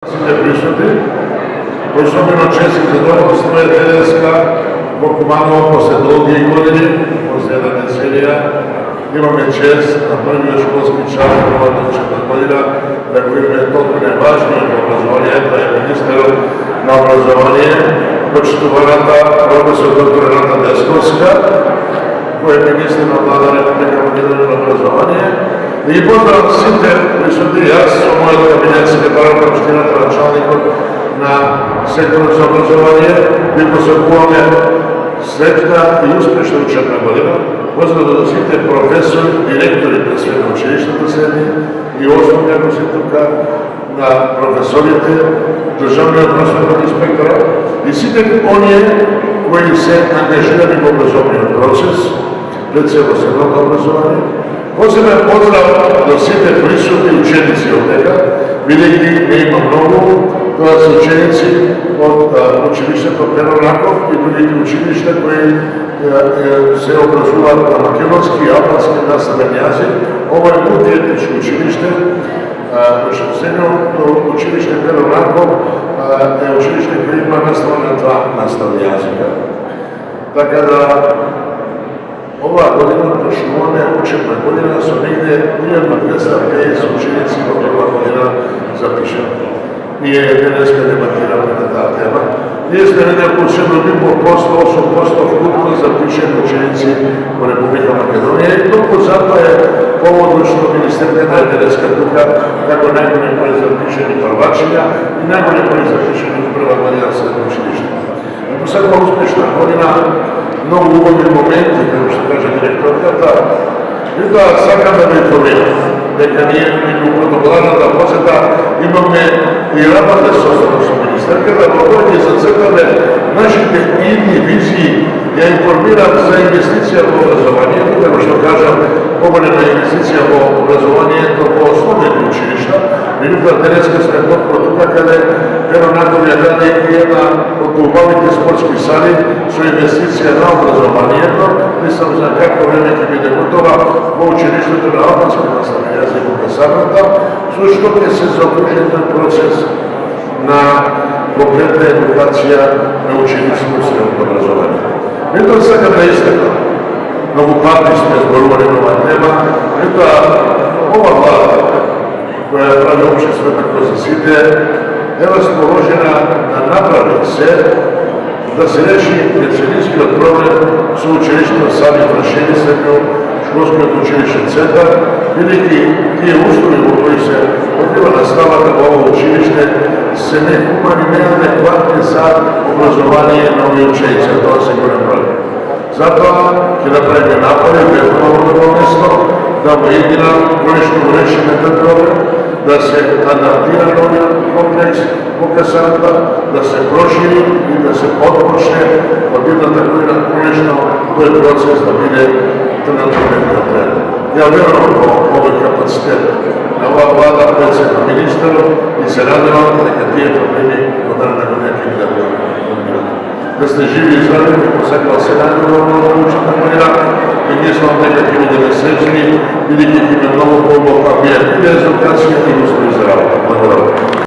Siete prisutni, особено чести задоволство е денеска во Куманово после долги години, после една деcenија, имаме чест на првиот школски час во оваа учебна година да го имаме толку неважниот образованието е министерот на образование, почитуваната професор доктор Рената Десковска, кој е министер на Влада Република Македонија на образование. И поздравам сите присутни, јас со мојот кабинет секретар на општината, началникот на секторот за образование, ви посакуваме сретна и успешна учебна година. Поздравам до сите професори, директори пред све на училиштата седни и основни, ако се тука, на професорите, државниот просветен инспектор и сите оние кои се ангажирани во образовниот процес, пред се во средното образование. Посебен поздрав до сите присутни ученици овдека, бидејќи не има многу, тоа се ученици од училиштето Pero Rakov и другите училишта кои се образуваат на македонски и албански наставен јазик. Ова е мултиетничко училиште. Средното училиште Pero Rakov е училиште кој има настава на два наставни јазика. Така да оваа година почнуваме учебна година со негде 1250 ученици во прва година запишани. Ние денеска дебатираме на таа тема. Ние сме неколку седмици по 8% вкупно запишани ученици во Република Македонија и толку затоа е поводно што министерката е денеска тука како најголем број запишани првачиња и најголем број запишани во прва година средно училиште. Посакува успешна година, многу убави моменти, како што каже директорката, и да сакаме да информираме дека ние меѓу протоколарната посета имаме и работа со министерката, во која ќе зацртаме нашите идни визии, ја информирам за инвестиција во образованието, како што кажам, поголема инвестиција во образованието во основните училишта, меѓутоа денеска сме потпро тука каде Pero Rakov ја даде и една од глобалните спортски сали со инвестиција на образованието. Мислам за какво време ќе биде готова во училиштето на албански наставен јазик во касарната, со што ќе се заокружи тој процес на конкретна едукација на ученици во средното образование. Меѓутоа сакам да истакнам, многу пати сме зборували на оваа тема, меѓутоа ова влада која прави општество како за сите е расположена да направи се да се реши деценискиот проблем со училиштето Сави Фрашени средно школскиот училишен центар, бидејќи тие услови во кои се одвива наставата во ово училиште се нехумани, неадекватни за образование на овие ученици, тоа се го направи. Затоа ќе направиме напори во место да во едина којшто го решиме тој проблем, да се адаптира новиот комплекс во касарната, да се прошири и да се отпочне од едната година конечно тој процес да биде тренативен. Ја верувам во овој капацитет на оваа влада, председник министерот и се надевам дека тие проблеми во наредна година ќе бидат одминати. Да сте живи и здрави, ви посакувам се најдобро во оваа учебна година и ние сме дека ќе бидеме среќни, бидејќи ќе има многу по-убава амбиент и за едукација и услови за работа. Благодарам.